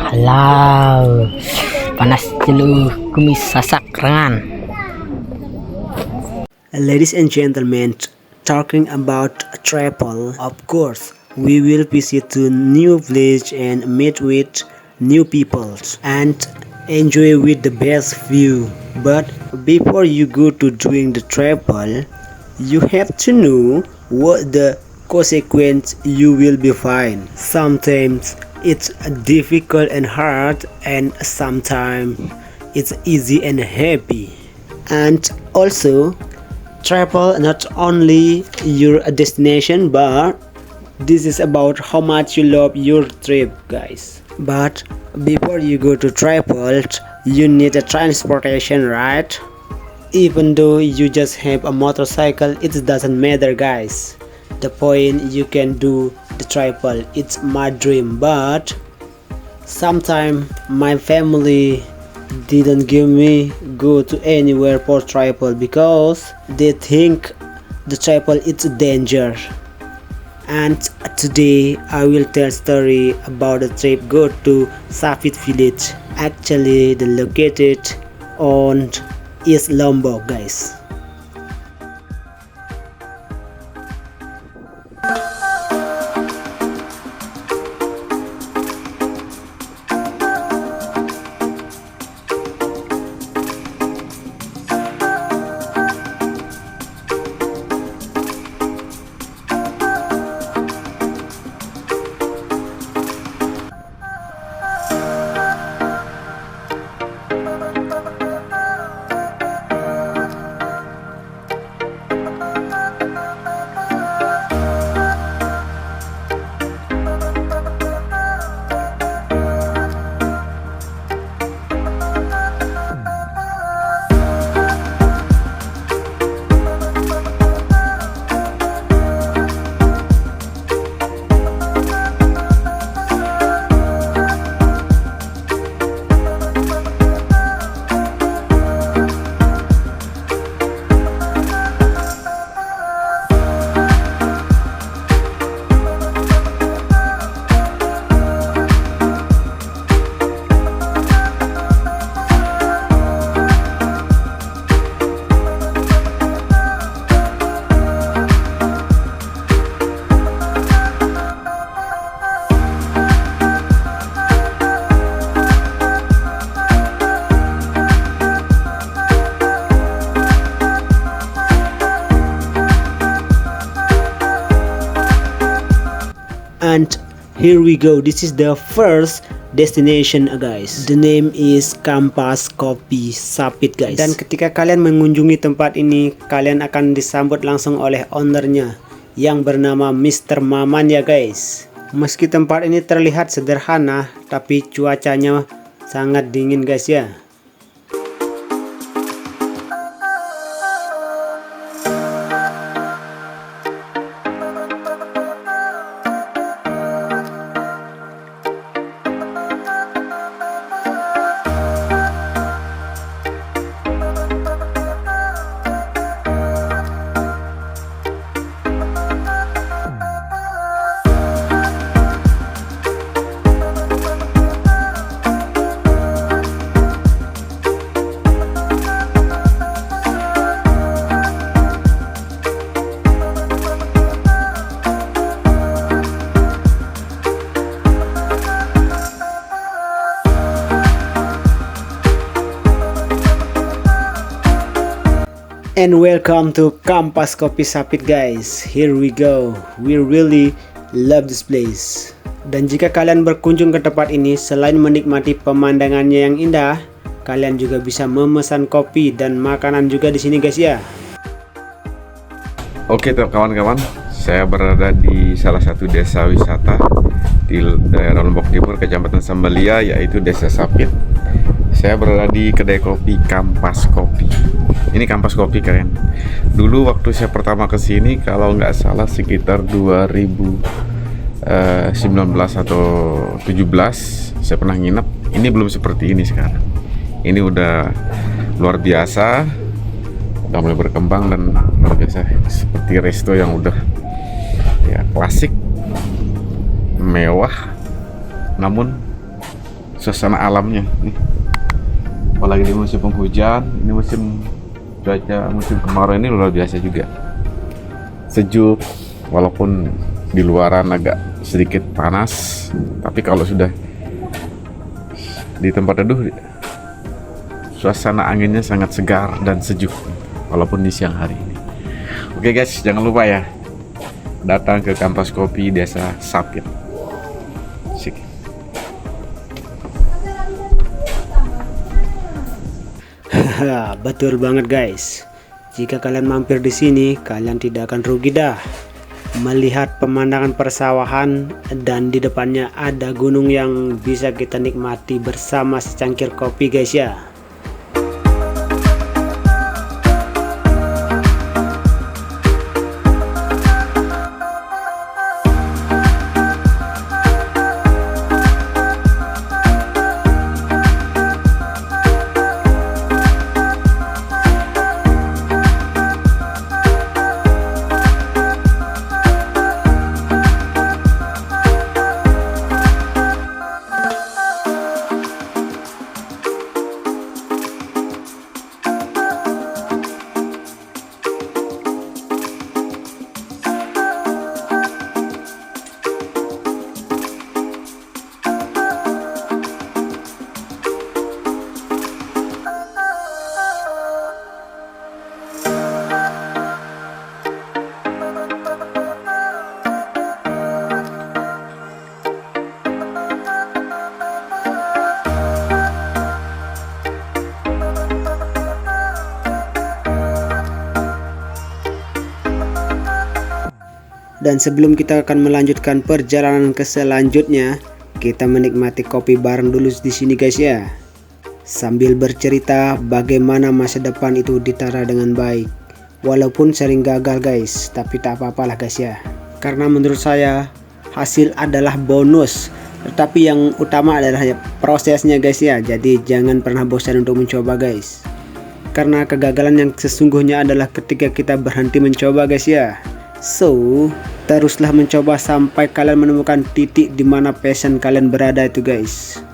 Halau, panas jeluh, kumis sasak rangan. Ladies and gentlemen, talking about travel, of course, we will visit to new village and meet with new people and enjoy with the best view. But before you go to doing the travel, you have to know what the consequence you will be find. Sometimes it's difficult and hard, and sometimes it's easy and happy. And also, travel not only your destination, but this is about how much you love your trip, guys. But before you go to travel, you need a transportation, right? Even though you just have a motorcycle, it doesn't matter, guys. The point you can do the travel, it's my dream. But sometimes my family didn't give me go to anywhere for travel because they think the travel is a danger. And today I will tell story about the trip go to Sapit village. Actually, the located on East Lombok, guys. And here we go, this is the first destination, guys. The name is Kampas Kopi Sapit, guys. Dan ketika kalian mengunjungi tempat ini, kalian akan disambut langsung oleh ownernya yang bernama Mr. Maman, ya guys. Meski tempat ini terlihat sederhana, tapi cuacanya sangat dingin, guys, ya. And welcome to Kampas Kopi Sapit, guys. Here we go. We really love this place. Dan jika kalian berkunjung ke tempat ini, selain menikmati pemandangannya yang indah, kalian juga bisa memesan kopi dan makanan juga di sini, guys, ya. Oke kawan-kawan, saya berada di salah satu desa wisata di daerah Lombok Timur, Kecamatan Sambalia, yaitu Desa Sapit. Saya berada di kedai kopi Kampas Kopi. Ini Kampas Kopi keren. Dulu waktu saya pertama ke sini, kalau nggak salah sekitar 2019 atau 17, saya pernah nginep. Ini belum seperti ini sekarang. Ini udah luar biasa, udah mulai berkembang dan luar biasa, seperti resto yang udah ya klasik, mewah, namun suasana alamnya nih, apalagi di musim penghujan, ini musim kemarau ini luar biasa juga. Sejuk, walaupun di luaran agak sedikit panas, tapi kalau sudah di tempat teduh, suasana anginnya sangat segar dan sejuk walaupun di siang hari ini. Oke guys, jangan lupa ya datang ke Kampas Kopi Desa Sapit. Sik. Betul banget guys. Jika kalian mampir di sini, kalian tidak akan rugi dah. Melihat pemandangan persawahan dan di depannya ada gunung yang bisa kita nikmati bersama secangkir kopi guys ya. Dan sebelum kita akan melanjutkan perjalanan ke selanjutnya, kita menikmati kopi bareng dulu di sini guys ya. Sambil bercerita bagaimana masa depan itu ditata dengan baik. Walaupun sering gagal guys, tapi tak apa-apalah guys ya. Karena menurut saya hasil adalah bonus, tetapi yang utama adalah prosesnya guys ya. Jadi jangan pernah bosan untuk mencoba guys. Karena kegagalan yang sesungguhnya adalah ketika kita berhenti mencoba guys ya. So, teruslah mencoba sampai kalian menemukan titik di mana passion kalian berada itu guys.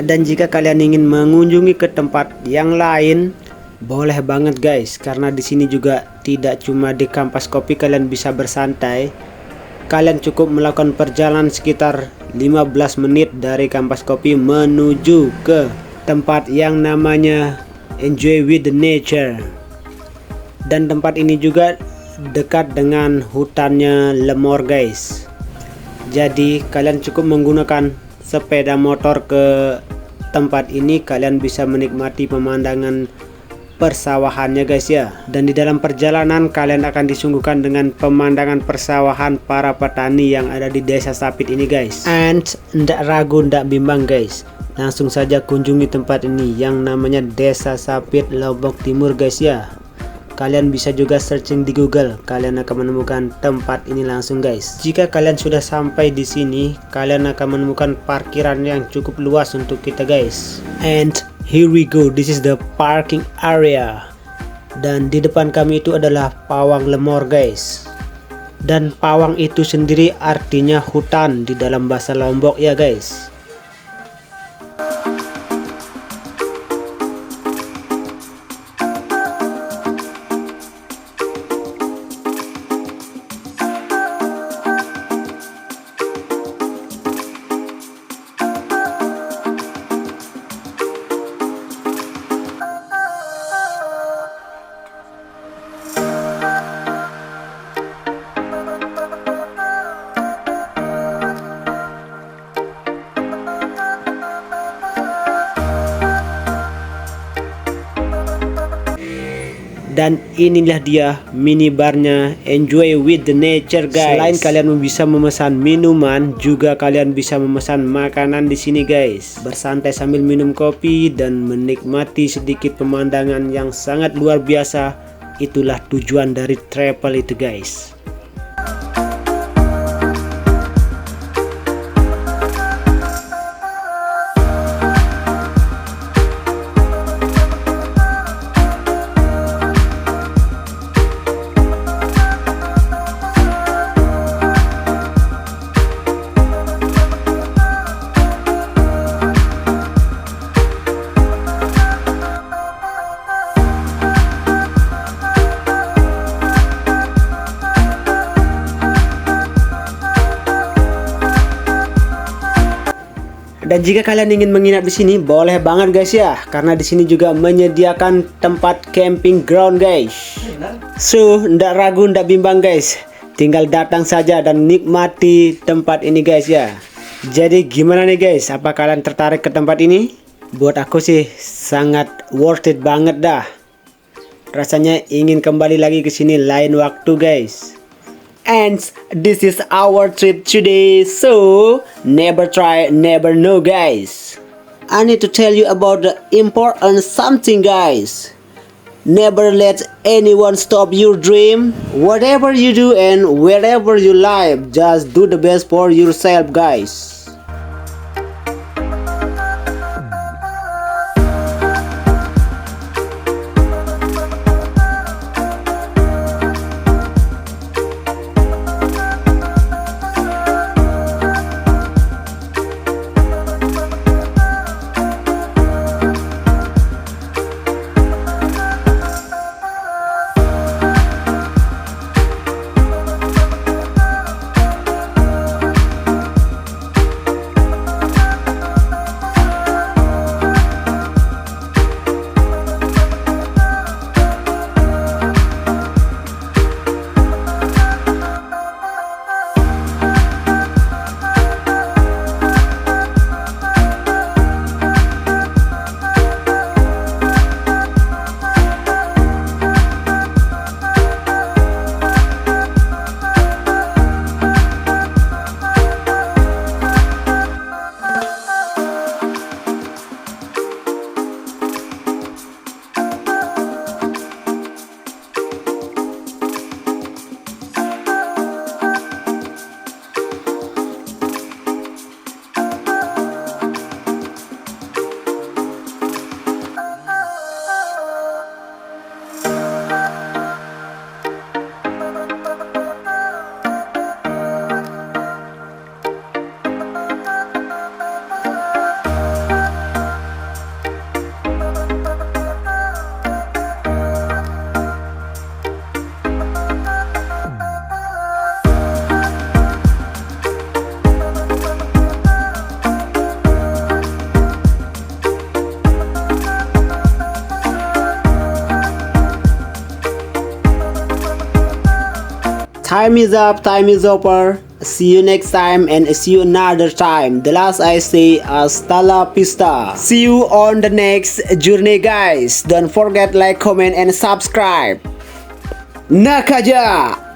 Dan jika kalian ingin mengunjungi ke tempat yang lain, boleh banget guys, karena di sini juga tidak cuma di Kampas Kopi kalian bisa bersantai. Kalian cukup melakukan perjalanan sekitar 15 menit dari Kampas Kopi menuju ke tempat yang namanya Enjoy with the Nature. Dan tempat ini juga dekat dengan hutannya Lemor guys. Jadi kalian cukup menggunakan sepeda motor ke tempat ini, kalian bisa menikmati pemandangan persawahannya guys ya. Dan di dalam perjalanan kalian akan disuguhkan dengan pemandangan persawahan para petani yang ada di Desa Sapit ini guys. And ndak ragu ndak bimbang guys, langsung saja kunjungi tempat ini yang namanya Desa Sapit Lombok Timur guys ya. Kalian bisa juga searching di Google, kalian akan menemukan tempat ini langsung guys. Jika kalian sudah sampai di sini, kalian akan menemukan parkiran yang cukup luas untuk kita guys. And here we go, this is the parking area. Dan di depan kami itu adalah pawang lemor guys. Dan pawang itu sendiri artinya hutan di dalam bahasa Lombok ya guys. Dan inilah dia minibarnya, enjoy with the nature guys. Selain kalian bisa memesan minuman, juga kalian bisa memesan makanan di sini guys. Bersantai sambil minum kopi dan menikmati sedikit pemandangan yang sangat luar biasa. Itulah tujuan dari travel itu guys. Dan jika kalian ingin menginap di sini, boleh banget guys ya, karena di sini juga menyediakan tempat camping ground guys. So, ndak ragu, ndak bimbang guys, tinggal datang saja dan nikmati tempat ini guys ya. Jadi gimana nih guys, apa kalian tertarik ke tempat ini? Buat aku sih sangat worth it banget dah. Rasanya ingin kembali lagi ke sini lain waktu guys. And this is our trip today, so never try, never know guys. I need to tell you about the important something guys. Never let anyone stop your dream. Whatever you do and wherever you live, just do the best for yourself guys. Time is up, time is over. See you next time and see you another time. The last I say, hasta la vista. See you on the next journey guys. Don't forget like, comment and subscribe. Nakaja!